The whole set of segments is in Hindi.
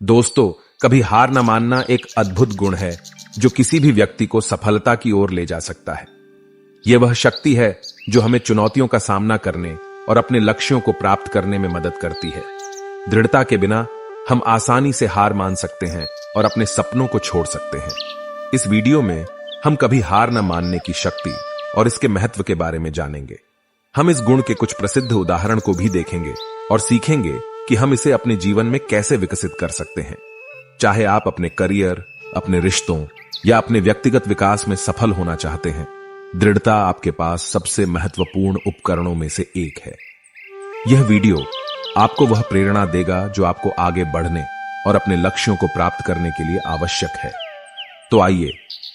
दोस्तों, कभी हार न मानना एक अद्भुत गुण है जो किसी भी व्यक्ति को सफलता की ओर ले जा सकता है। यह वह शक्ति है जो हमें चुनौतियों का सामना करने और अपने लक्ष्यों को प्राप्त करने में मदद करती है। दृढ़ता के बिना हम आसानी से हार मान सकते हैं और अपने सपनों को छोड़ सकते हैं। इस वीडियो में हम कभी हार न मानने की शक्ति और इसके महत्व के बारे में जानेंगे। हम इस गुण के कुछ प्रसिद्ध उदाहरण को भी देखेंगे और सीखेंगे कि हम इसे अपने जीवन में कैसे विकसित कर सकते हैं। चाहे आप अपने करियर, अपने रिश्तों या अपने व्यक्तिगत विकास में सफल होना चाहते हैं, दृढ़ता आपके पास सबसे महत्वपूर्ण उपकरणों में से एक है। यह वीडियो आपको वह प्रेरणा देगा जो आपको आगे बढ़ने और अपने लक्ष्यों को प्राप्त करने के लिए आवश्यक है। तो आइए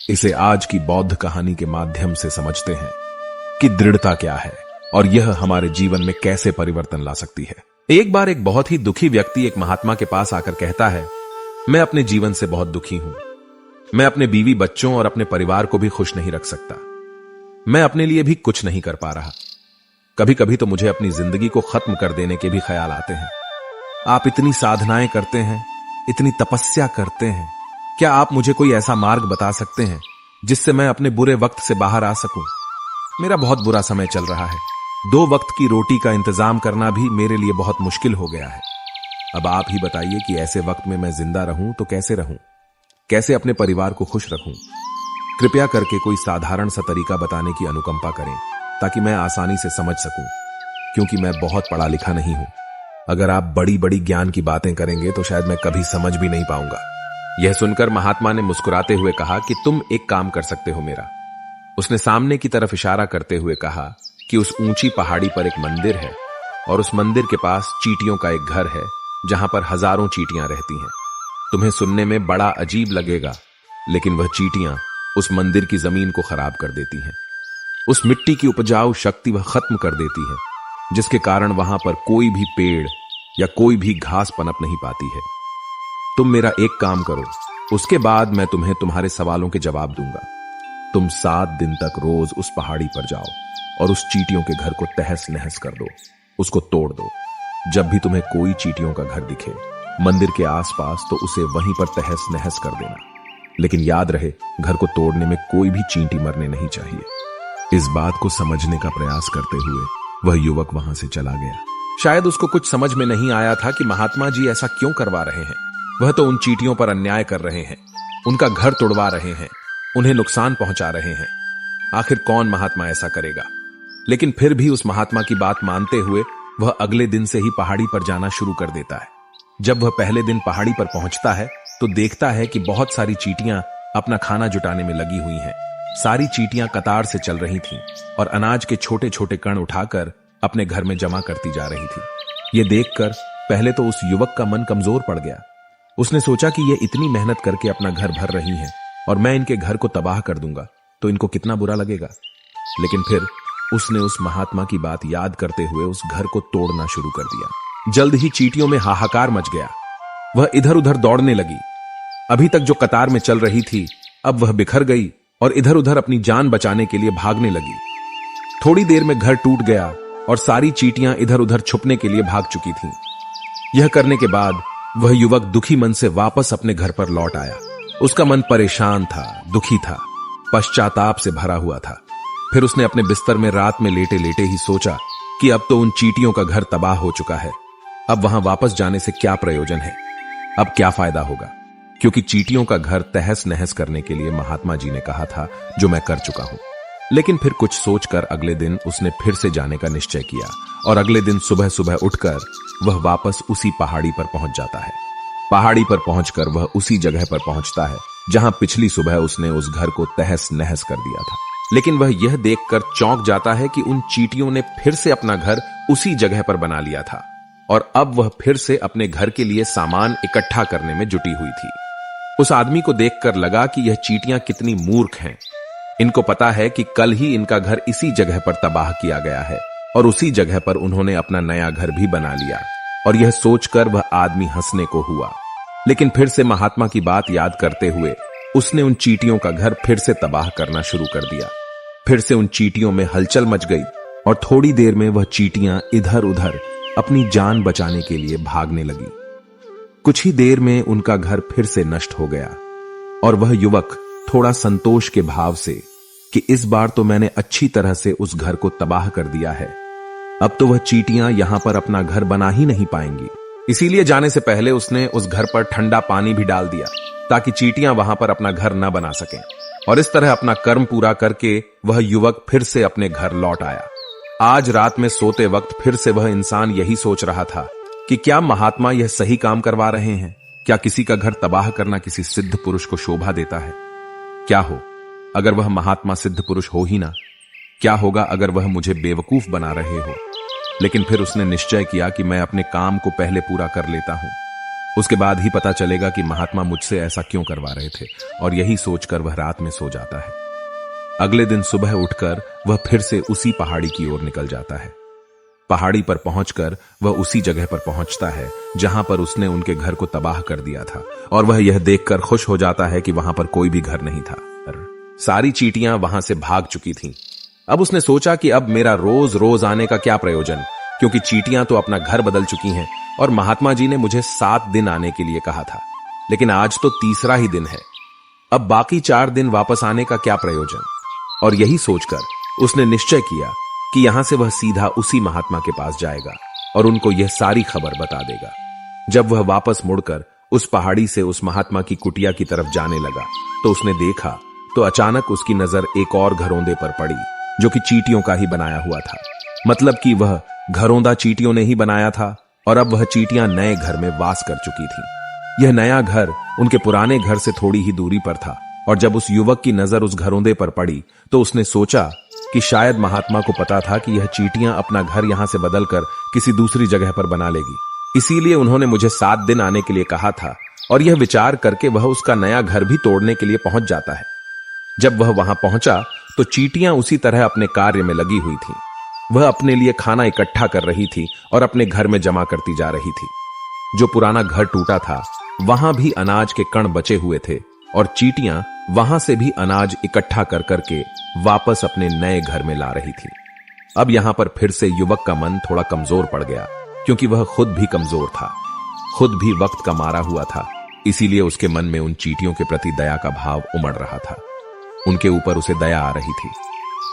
इसे आज की बौद्ध कहानी के माध्यम से समझते हैं कि दृढ़ता क्या है और यह हमारे जीवन में कैसे परिवर्तन ला सकती है। एक बार एक बहुत ही दुखी व्यक्ति एक महात्मा के पास आकर कहता है, मैं अपने जीवन से बहुत दुखी हूं। मैं अपने बीवी बच्चों और अपने परिवार को भी खुश नहीं रख सकता। मैं अपने लिए भी कुछ नहीं कर पा रहा। कभी कभी तो मुझे अपनी जिंदगी को खत्म कर देने के भी ख्याल आते हैं। आप इतनी साधनाएं करते हैं, इतनी तपस्या करते हैं, क्या आप मुझे कोई ऐसा मार्ग बता सकते हैं जिससे मैं अपने बुरे वक्त से बाहर आ सकूं? मेरा बहुत बुरा समय चल रहा है। 2 वक्त की रोटी का इंतजाम करना भी मेरे लिए बहुत मुश्किल हो गया है। अब आप ही बताइए कि ऐसे वक्त में मैं जिंदा रहूं तो कैसे रहूं? कैसे अपने परिवार को खुश रखूं? कृपया करके कोई साधारण सा तरीका बताने की अनुकंपा करें ताकि मैं आसानी से समझ सकूं, क्योंकि मैं बहुत पढ़ा लिखा नहीं हूं। अगर आप बड़ी बड़ी ज्ञान की बातें करेंगे तो शायद मैं कभी समझ भी नहीं पाऊंगा। यह सुनकर महात्मा ने मुस्कुराते हुए कहा कि तुम एक काम कर सकते हो मेरा। उसने सामने की तरफ इशारा करते हुए कहा कि उस ऊंची पहाड़ी पर एक मंदिर है और उस मंदिर के पास चींटियों का एक घर है जहां पर हजारों चींटियां रहती हैं। तुम्हें सुनने में बड़ा अजीब लगेगा, लेकिन वह चींटियां उस मंदिर की जमीन को खराब कर देती हैं। उस मिट्टी की उपजाऊ शक्ति वह खत्म कर देती है, जिसके कारण वहां पर कोई भी पेड़ या कोई भी घास पनप नहीं पाती है। तुम मेरा एक काम करो, उसके बाद मैं तुम्हें तुम्हारे सवालों के जवाब दूंगा। तुम 7 दिन तक रोज उस पहाड़ी पर जाओ और उस चींटियों के घर को तहस नहस कर दो, उसको तोड़ दो। जब भी तुम्हें कोई चींटियों का घर दिखे मंदिर के आसपास, तो उसे वहीं पर तहस नहस कर देना। लेकिन याद रहे, घर को तोड़ने में कोई भी चींटी मरने नहीं चाहिए। इस बात को समझने का प्रयास करते हुए वह युवक वहां से चला गया। शायद उसको कुछ समझ में नहीं आया था कि महात्मा जी ऐसा क्यों करवा रहे हैं। वह तो उन चींटियों पर अन्याय कर रहे हैं, उनका घर तोड़वा रहे हैं, उन्हें नुकसान पहुंचा रहे हैं। आखिर कौन महात्मा ऐसा करेगा? लेकिन फिर भी उस महात्मा की बात मानते हुए वह अगले दिन से ही पहाड़ी पर जाना शुरू कर देता है। जब वह पहले दिन पहाड़ी पर पहुंचता है तो देखता है कि बहुत सारी चींटियां अपना खाना जुटाने में लगी हुई हैं। सारी चींटियां कतार से चल रही थीं और अनाज के छोटे छोटे कण उठाकर अपने घर में जमा करती जा रही थी। ये देखकर पहले तो उस युवक का मन कमजोर पड़ गया। उसने सोचा कि ये इतनी मेहनत करके अपना घर भर रही हैं और मैं इनके घर को तबाह कर दूंगा तो इनको कितना बुरा लगेगा। लेकिन फिर उसने उस महात्मा की बात याद करते हुए उस घर को तोड़ना शुरू कर दिया। जल्द ही चींटियों में हाहाकार मच गया। वह इधर उधर दौड़ने लगी। अभी तक जो कतार में चल रही थी, अब वह बिखर गई और इधर उधर अपनी जान बचाने के लिए भागने लगी। थोड़ी देर में घर टूट गया और सारी चींटियां इधर उधर छुपने के लिए भाग चुकी थीं। यह करने के बाद वह युवक दुखी मन से वापस अपने घर पर लौट आया। उसका मन परेशान था, दुखी था, पश्चाताप से भरा हुआ था। फिर उसने अपने बिस्तर में रात में लेटे लेटे ही सोचा कि अब तो उन चींटियों का घर तबाह हो चुका है। अब वहां वापस जाने से क्या प्रयोजन है? अब क्या फायदा होगा? क्योंकि चींटियों का घर तहस नहस करने के लिए महात्मा जी ने कहा था, जो मैं कर चुका हूं। लेकिन फिर कुछ सोचकर अगले दिन उसने फिर से जाने का निश्चय किया और अगले दिन सुबह सुबह उठकर वह वापस उसी पहाड़ी पर पहुंच जाता है। पहाड़ी पर पहुंचकर वह उसी जगह पर पहुंचता है जहां पिछली सुबह उसने उस घर को तहस नहस कर दिया था। लेकिन वह यह देखकर चौंक जाता है कि उन चींटियों ने फिर से अपना घर उसी जगह पर बना लिया था और अब वह फिर से अपने घर के लिए सामान इकट्ठा करने में जुटी हुई थी। उस आदमी को देखकर लगा कि यह चींटियां कितनी मूर्ख हैं। इनको पता है कि कल ही इनका घर इसी जगह पर तबाह किया गया है और उसी जगह पर उन्होंने अपना नया घर भी बना लिया। और यह सोचकर वह आदमी हंसने को हुआ। लेकिन फिर से महात्मा की बात याद करते हुए उसने उन चींटियों का घर फिर से तबाह करना शुरू कर दिया। फिर से उन चींटियों में हलचल मच गई और थोड़ी देर में वह चींटियां इधर उधर अपनी जान बचाने के लिए भागने लगी। कुछ ही देर में उनका घर फिर से नष्ट हो गया और वह युवक थोड़ा संतोष के भाव से कि इस बार तो मैंने अच्छी तरह से उस घर को तबाह कर दिया है, अब तो वह चींटियां यहां पर अपना घर बना ही नहीं पाएंगी। इसीलिए जाने से पहले उसने उस घर पर ठंडा पानी भी डाल दिया ताकि चींटियां वहां पर अपना घर न बना सकें। और इस तरह अपना कर्म पूरा करके वह युवक फिर से अपने घर लौट आया। आज रात में सोते वक्त फिर से वह इंसान यही सोच रहा था कि क्या महात्मा यह सही काम करवा रहे हैं? क्या किसी का घर तबाह करना किसी सिद्ध पुरुष को शोभा देता है? क्या हो अगर वह महात्मा सिद्ध पुरुष हो ही ना? क्या होगा अगर वह मुझे बेवकूफ बना रहे हो? लेकिन फिर उसने निश्चय किया कि मैं अपने काम को पहले पूरा कर लेता हूं, उसके बाद ही पता चलेगा कि महात्मा मुझसे ऐसा क्यों करवा रहे थे। और यही सोचकर वह रात में सो जाता है। अगले दिन सुबह उठकर वह फिर से उसी पहाड़ी की ओर निकल जाता है। पहाड़ी पर पहुंचकर वह उसी जगह पर पहुंचता है जहां पर उसने उनके घर को तबाह कर दिया था और वह यह देखकर खुश हो जाता है कि वहां पर कोई भी घर नहीं था। सारी चींटियां वहां से भाग चुकी थीं। अब उसने सोचा कि अब मेरा रोज रोज आने का क्या प्रयोजन, क्योंकि चींटियां तो अपना घर बदल चुकी हैं और महात्मा जी ने मुझे 7 दिन आने के लिए कहा था, लेकिन आज तो तीसरा ही दिन है। अब बाकी 4 दिन वापस आने का क्या प्रयोजन? और यही सोचकर उसने निश्चय किया कि यहां से वह सीधा उसी महात्मा के पास जाएगा और उनको यह सारी खबर बता देगा। जब वह वापस मुड़कर उस पहाड़ी से उस महात्मा की कुटिया की तरफ जाने लगा तो उसने देखा तो अचानक उसकी नजर एक और घरौंदे पर पड़ी जो कि चींटियों का ही बनाया हुआ था। मतलब कि वह घरौंदा चींटियों ने ही बनाया था और अब वह चींटियां नए घर में वास कर चुकी थीं। यह नया घर उनके पुराने घर से थोड़ी ही दूरी पर था और जब उस युवक की नजर उस घरौंदे पर पड़ी तो उसने सोचा कि शायद महात्मा को पता था कि यह चींटियां अपना घर यहां से बदलकर किसी दूसरी जगह पर बना लेगी, इसीलिए उन्होंने मुझे 7 दिन आने के लिए कहा था। और यह विचार करके वह उसका नया घर भी तोड़ने के लिए पहुंच जाता है। जब वह वहां पहुंचा तो चींटियां उसी तरह अपने कार्य में लगी हुई थीं। वह अपने लिए खाना इकट्ठा कर रही थी और अपने घर में जमा करती जा रही थी। जो पुराना घर टूटा था वहां भी अनाज के कण बचे हुए थे और चींटियां वहां से भी अनाज इकट्ठा कर करके वापस अपने नए घर में ला रही थी। अब यहां पर फिर से युवक का मन थोड़ा कमजोर पड़ गया, क्योंकि वह खुद भी कमजोर था, खुद भी वक्त का मारा हुआ था। इसीलिए उसके मन में उन चींटियों के प्रति दया का भाव उमड़ रहा था। उनके ऊपर उसे दया आ रही थी।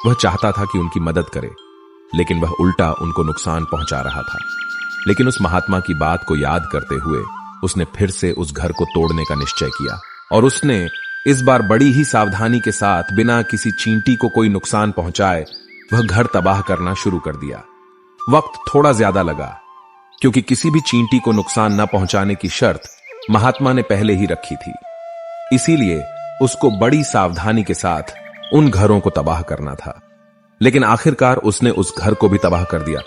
वह चाहता था कि उनकी मदद करे, लेकिन वह उल्टा उनको नुकसान पहुंचा रहा था। लेकिन उस महात्मा की बात को याद करते हुए उसने फिर से उस घर को तोड़ने का निश्चय किया और उसने इस बार बड़ी ही सावधानी के साथ बिना किसी चींटी को कोई नुकसान पहुंचाए वह घर तबाह करना शुरू कर दिया। वक्त थोड़ा ज्यादा लगा, क्योंकि किसी भी चींटी को नुकसान न पहुंचाने की शर्त महात्मा ने पहले ही रखी थी। इसीलिए उसको बड़ी सावधानी के साथ उन घरों को तबाह करना था। लेकिन आखिरकार उसने उस घर को भी तबाह कर दिया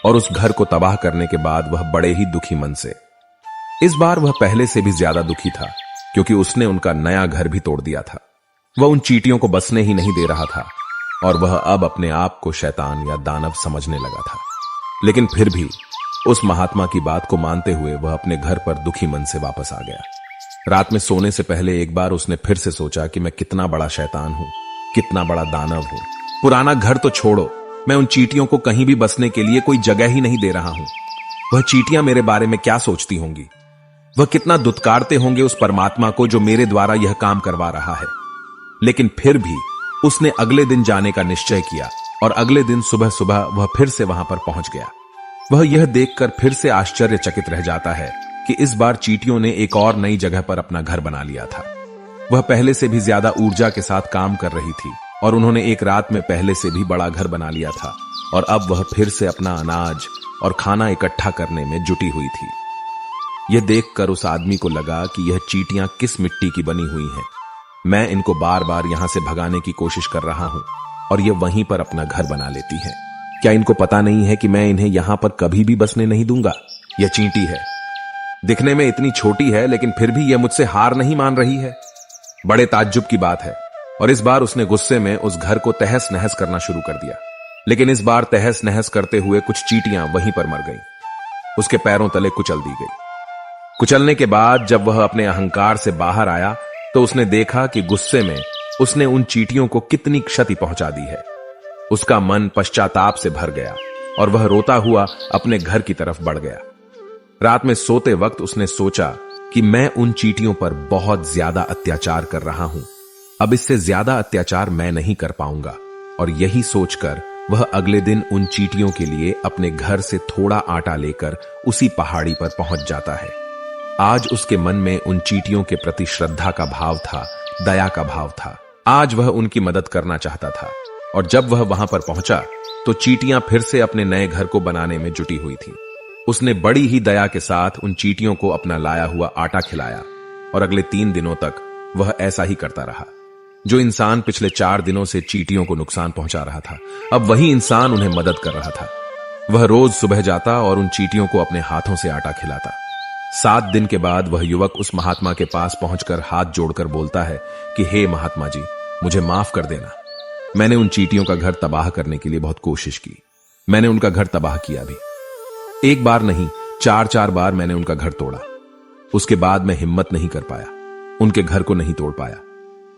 और उस घर को तबाह करने के बाद वह बड़े ही दुखी मन से, इस बार वह पहले से भी ज्यादा दुखी था, क्योंकि उसने उनका नया घर भी तोड़ दिया था। वह उन चींटियों को बसने ही नहीं दे रहा था और वह अब अपने आप को शैतान या दानव समझने लगा था। लेकिन फिर भी उस महात्मा की बात को मानते हुए वह अपने घर पर दुखी मन से वापस आ गया। रात में सोने से पहले एक बार उसने फिर से सोचा कि मैं कितना बड़ा शैतान हूं, कितना बड़ा दानव हूं। पुराना घर तो छोड़ो, मैं उन चींटियों को कहीं भी बसने के लिए कोई जगह ही नहीं दे रहा हूं। वह चींटियां मेरे बारे में क्या सोचती होंगी? वह कितना दुत्कारते होंगे उस परमात्मा को जो मेरे द्वारा यह काम करवा रहा है। लेकिन फिर भी उसने अगले दिन जाने का निश्चय किया और अगले दिन सुबह सुबह वह फिर से वहां पर पहुंच गया। वह यह देखकर फिर से आश्चर्यचकित रह जाता है कि इस बार चींटियों ने एक और नई जगह पर अपना घर बना लिया था। वह पहले से भी ज्यादा ऊर्जा के साथ काम कर रही थी और उन्होंने एक रात में पहले से भी बड़ा घर बना लिया था और अब वह फिर से अपना अनाज और खाना इकट्ठा करने में जुटी हुई थी। यह देखकर उस आदमी को लगा कि यह चींटियां किस मिट्टी की बनी हुई हैं। मैं इनको बार बार यहां से भगाने की कोशिश कर रहा हूं और ये वहीं पर अपना घर बना लेती हैं। क्या इनको पता नहीं है कि मैं इन्हें यहां पर कभी भी बसने नहीं दूंगा? यह चींटी है, दिखने में इतनी छोटी है, लेकिन फिर भी यह मुझसे हार नहीं मान रही है। बड़े ताज्जुब की बात है। और इस बार उसने गुस्से में उस घर को तहस नहस करना शुरू कर दिया। लेकिन इस बार तहस नहस करते हुए कुछ चींटियां वहीं पर मर गईं। उसके पैरों तले कुचल दी गई। कुचलने के बाद जब वह अपने अहंकार से बाहर आया तो उसने देखा कि गुस्से में उसने उन चींटियों को कितनी क्षति पहुंचा दी है। उसका मन पश्चाताप से भर गया और वह रोता हुआ अपने घर की तरफ बढ़ गया। रात में सोते वक्त उसने सोचा कि मैं उन चींटियों पर बहुत ज्यादा अत्याचार कर रहा हूं। अब इससे ज्यादा अत्याचार मैं नहीं कर पाऊंगा। और यही सोचकर वह अगले दिन उन चींटियों के लिए अपने घर से थोड़ा आटा लेकर उसी पहाड़ी पर पहुंच जाता है। आज उसके मन में उन चींटियों के प्रति श्रद्धा का भाव था, दया का भाव था। आज वह उनकी मदद करना चाहता था। और जब वह वहां पर पहुंचा तो चींटियां फिर से अपने नए घर को बनाने में जुटी हुई थी। उसने बड़ी ही दया के साथ उन चींटियों को अपना लाया हुआ आटा खिलाया और अगले 3 दिनों तक वह ऐसा ही करता रहा। जो इंसान पिछले 4 दिनों से चींटियों को नुकसान पहुंचा रहा था, अब वही इंसान उन्हें मदद कर रहा था। वह रोज सुबह जाता और उन चींटियों को अपने हाथों से आटा खिलाता। 7 दिन के बाद वह युवक उस महात्मा के पास पहुंचकर हाथ जोड़कर बोलता है कि हे महात्मा जी, मुझे माफ कर देना। मैंने उन चींटियों का घर तबाह करने के लिए बहुत कोशिश की। मैंने उनका घर तबाह किया भी। 1 बार नहीं, 4 बार मैंने उनका घर तोड़ा। उसके बाद मैं हिम्मत नहीं कर पाया, उनके घर को नहीं तोड़ पाया।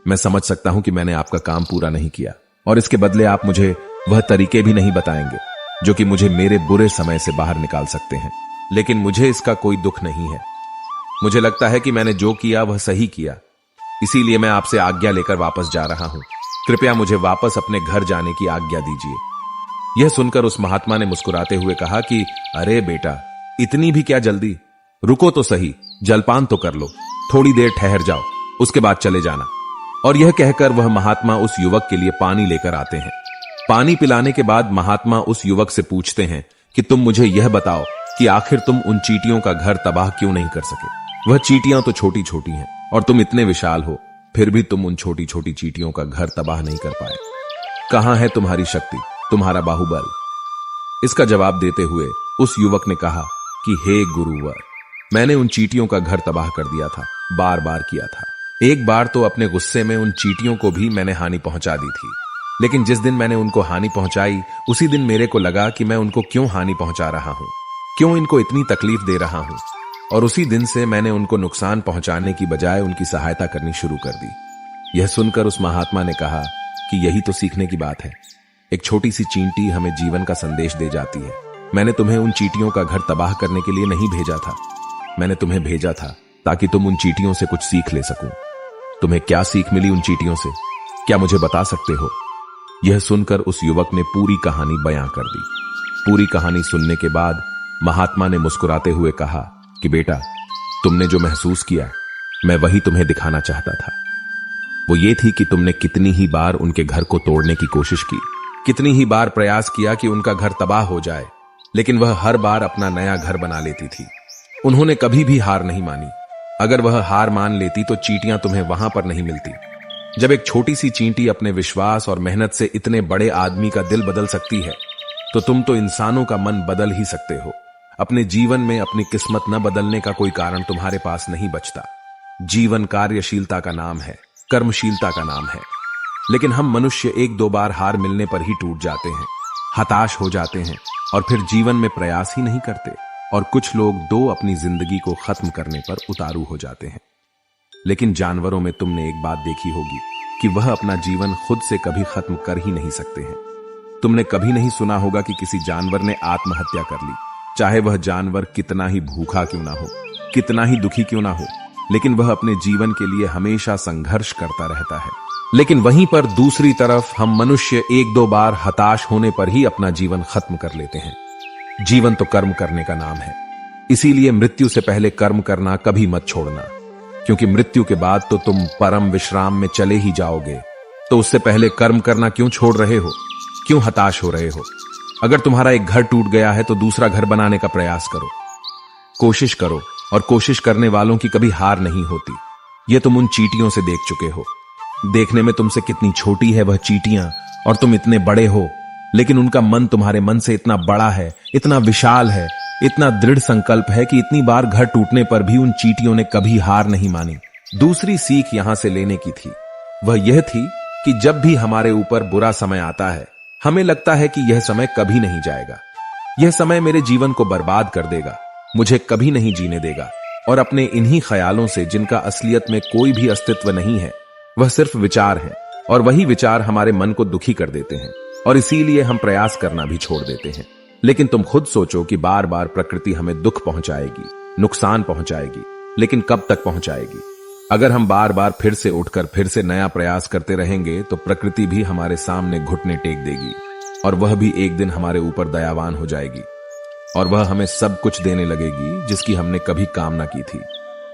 मैं समझ सकता हूं कि मैंने आपका काम पूरा नहीं किया और इसके बदले आप मुझे वह तरीके भी नहीं बताएंगे जो कि मुझे मेरे बुरे समय से बाहर निकाल सकते हैं। लेकिन मुझे इसका कोई दुख नहीं है। मुझे लगता है कि मैंने जो किया वह सही किया, इसीलिए मैं आपसे आज्ञा लेकर वापस जा रहा हूं। कृपया मुझे वापस अपने घर जाने की आज्ञा दीजिए। यह सुनकर उस महात्मा ने मुस्कुराते हुए कहा कि अरे बेटा, इतनी भी क्या जल्दी, रुको तो सही, जलपान तो कर लो, थोड़ी देर ठहर जाओ, उसके बाद चले जाना। और यह कहकर वह महात्मा उस युवक के लिए पानी लेकर आते हैं। पानी पिलाने के बाद महात्मा उस युवक से पूछते हैं कि तुम मुझे यह बताओ कि आखिर तुम उन चींटियों का घर तबाह क्यों नहीं कर सके। वह चींटियां तो छोटी छोटी हैं और तुम इतने विशाल हो, फिर भी तुम उन छोटी छोटी चींटियों का घर तबाह नहीं कर पाए। कहां है तुम्हारी शक्ति, तुम्हारा बाहुबल? इसका जवाब देते हुए उस युवक ने कहा कि हे गुरुवर, मैंने उन चींटियों का घर तबाह कर दिया था, बार बार किया था। एक बार तो अपने गुस्से में उन चींटियों को भी मैंने हानि पहुंचा दी थी। लेकिन जिस दिन मैंने उनको हानि पहुंचाई, उसी दिन मेरे को लगा कि मैं उनको क्यों हानि पहुंचा रहा हूं, क्यों इनको इतनी तकलीफ दे रहा हूं। और उसी दिन से मैंने उनको नुकसान पहुंचाने की बजाय उनकी सहायता करनी शुरू कर दी। यह सुनकर उस महात्मा ने कहा कि यही तो सीखने की बात है। एक छोटी सी चींटी हमें जीवन का संदेश दे जाती है। मैंने तुम्हें उन चींटियों का घर तबाह करने के लिए नहीं भेजा था। मैंने तुम्हें भेजा था ताकि तुम उन चींटियों से कुछ सीख ले सको। तुम्हें क्या सीख मिली उन चींटियों से, क्या मुझे बता सकते हो? यह सुनकर उस युवक ने पूरी कहानी बयां कर दी। पूरी कहानी सुनने के बाद महात्मा ने मुस्कुराते हुए कहा कि बेटा, तुमने जो महसूस किया मैं वही तुम्हें दिखाना चाहता था। वो ये थी कि तुमने कितनी ही बार उनके घर को तोड़ने की कोशिश की, कितनी ही बार प्रयास किया कि उनका घर तबाह हो जाए, लेकिन वह हर बार अपना नया घर बना लेती थी। उन्होंने कभी भी हार नहीं मानी। अगर वह हार मान लेती तो चींटियां तुम्हें वहां पर नहीं मिलती। जब एक छोटी सी चींटी अपने विश्वास और मेहनत से इतने बड़े आदमी का दिल बदल सकती है, तो तुम तो इंसानों का मन बदल ही सकते हो। अपने जीवन में अपनी किस्मत न बदलने का कोई कारण तुम्हारे पास नहीं बचता। जीवन कार्यशीलता का नाम है, कर्मशीलता का नाम है। लेकिन हम मनुष्य 1-2 बार हार मिलने पर ही टूट जाते हैं, हताश हो जाते हैं और फिर जीवन में प्रयास ही नहीं करते। और कुछ लोग अपनी जिंदगी को खत्म करने पर उतारू हो जाते हैं। लेकिन जानवरों में तुमने एक बात देखी होगी कि वह अपना जीवन खुद से कभी खत्म कर ही नहीं सकते हैं। तुमने कभी नहीं सुना होगा कि किसी जानवर ने आत्महत्या कर ली, चाहे वह जानवर कितना ही भूखा क्यों ना हो, कितना ही दुखी क्यों ना हो, लेकिन वह अपने जीवन के लिए हमेशा संघर्ष करता रहता है। लेकिन वहीं पर दूसरी तरफ हम मनुष्य 1-2 बार हताश होने पर ही अपना जीवन खत्म कर लेते हैं। जीवन तो कर्म करने का नाम है, इसीलिए मृत्यु से पहले कर्म करना कभी मत छोड़ना, क्योंकि मृत्यु के बाद तो तुम परम विश्राम में चले ही जाओगे। तो उससे पहले कर्म करना क्यों छोड़ रहे हो, क्यों हताश हो रहे हो? अगर तुम्हारा एक घर टूट गया है तो दूसरा घर बनाने का प्रयास करो, कोशिश करो, और कोशिश करने वालों की कभी हार नहीं होती। यह तुम उन चींटियों से देख चुके हो। देखने में तुमसे कितनी छोटी है वह चींटियां और तुम इतने बड़े हो, लेकिन उनका मन तुम्हारे मन से इतना बड़ा है, इतना विशाल है, इतना दृढ़ संकल्प है कि इतनी बार घर टूटने पर भी उन चींटियों ने कभी हार नहीं मानी। दूसरी सीख यहां से लेने की थी, वह यह थी कि जब भी हमारे ऊपर बुरा समय आता है, हमें लगता है कि यह समय कभी नहीं जाएगा, यह समय मेरे जीवन को बर्बाद कर देगा, मुझे कभी नहीं जीने देगा। और अपने इन्हीं ख्यालों से, जिनका असलियत में कोई भी अस्तित्व नहीं है, वह सिर्फ विचार है, और वही विचार हमारे मन को दुखी कर देते हैं और इसीलिए हम प्रयास करना भी छोड़ देते हैं। लेकिन तुम खुद सोचो कि बार बार प्रकृति हमें दुख पहुंचाएगी, नुकसान पहुंचाएगी, लेकिन कब तक पहुंचाएगी? अगर हम बार बार फिर से उठकर फिर से नया प्रयास करते रहेंगे तो प्रकृति भी हमारे सामने घुटने टेक देगी और वह भी एक दिन हमारे ऊपर दयावान हो जाएगी और वह हमें सब कुछ देने लगेगी जिसकी हमने कभी कामना की थी।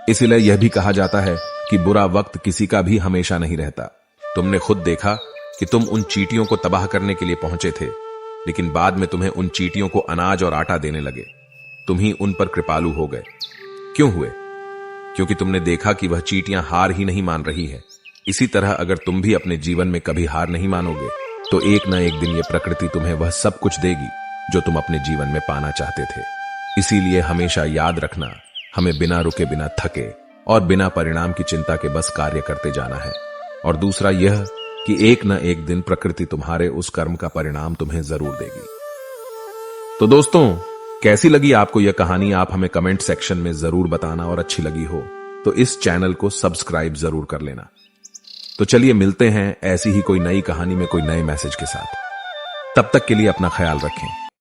इसीलिए यह भी कहा जाता है कि बुरा वक्त किसी का भी हमेशा नहीं रहता। तुमने खुद देखा कि तुम उन चींटियों को तबाह करने के लिए पहुंचे थे, लेकिन बाद में तुम्हें उन चींटियों को अनाज और आटा देने लगे। तुम ही उन पर कृपालु हो गए। क्यों हुए? क्योंकि तुमने देखा कि वह चींटियां हार ही नहीं मान रही है। इसी तरह अगर तुम भी अपने जीवन में कभी हार नहीं मानोगे तो एक न एक दिन ये प्रकृति तुम्हें वह सब कुछ देगी जो तुम अपने जीवन में पाना चाहते थे। इसीलिए हमेशा याद रखना, हमें बिना रुके बिना थके और बिना परिणाम की चिंता के बस कार्य करते जाना है। और दूसरा यह कि एक न एक दिन प्रकृति तुम्हारे उस कर्म का परिणाम तुम्हें जरूर देगी। तो दोस्तों, कैसी लगी आपको यह कहानी? आप हमें कमेंट सेक्शन में जरूर बताना और अच्छी लगी हो तो इस चैनल को सब्सक्राइब जरूर कर लेना। तो चलिए मिलते हैं ऐसी ही कोई नई कहानी में कोई नए मैसेज के साथ। तब तक के लिए अपना ख्याल रखें।